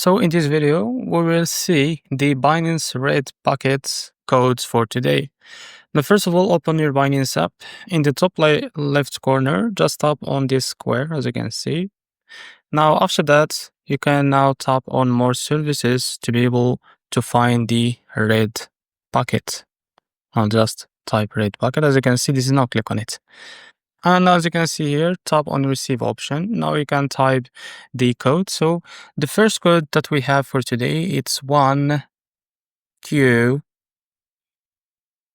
So in this video, we will see the Binance Red Buckets codes for today. Now, first of all, open your Binance app. In the top left corner, just tap on this square, as you can see. Now, after that, you can now tap on more services to be able to find the red bucket. I'll just type red bucket. As you can see, this is now click on it. And as you can see here, tap on receive option. Now you can type the code. So the first code that we have for today, it's 1Q.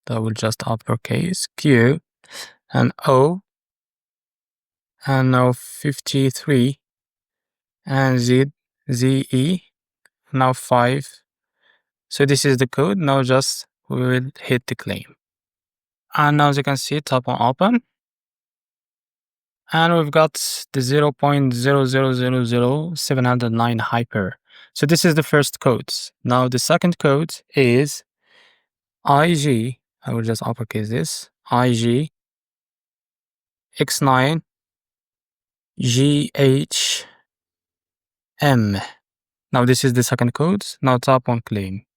That will just uppercase Q and O. And now 53 and ZE. Now 5. So this is the code. Now just we will hit the claim. And now as you can see, tap on open. And we've got the 0.0000709 hyper. So this is the first code. Now the second code is IG. I will just uppercase this. IG X9 GHM. Now this is the second code. Now tap on claim.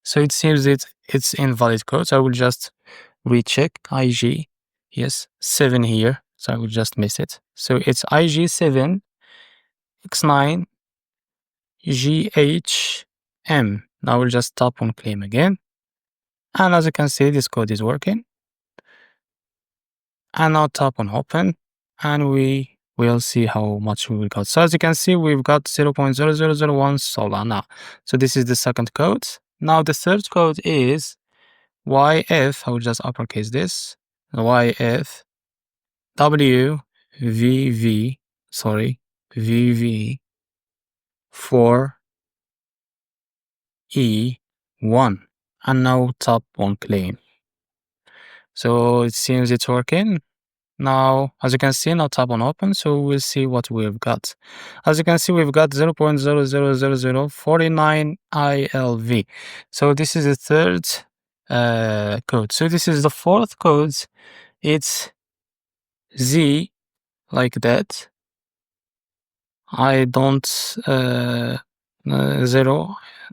So it seems it's invalid code. So I will just recheck IG. Yes, 7 here. So I will just miss it. So it's IG7 X9 GHM. Now we'll just tap on claim again. And as you can see, this code is working. And now tap on open. And we will see how much we will got. So as you can see, we've got 0.0001 Solana. So this is the second code. Now the third code is YF. I will just uppercase this. YF WVV. Sorry. VV 4E1. And now tap on claim. So it seems it's working. Now, as you can see, now tap on open. So we'll see what we've got. As you can see, we've got 0.000049 ILV. So this is the third code. So this is the fourth code. It's Z, like that. I don't, 0.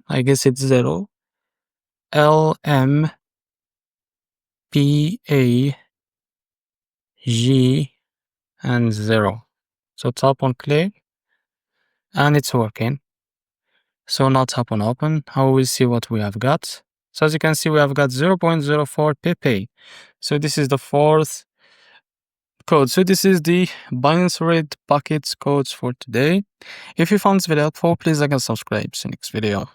I guess it's 0. LM PAG and 0. So tap on claim and it's working. So now tap on open. How will see what we have got. So as you can see, we have got 0.04 PayPath. So this is the fourth code. So this is the Binance Red Buckets codes for today. If you found this video helpful, please like and subscribe. See you next video.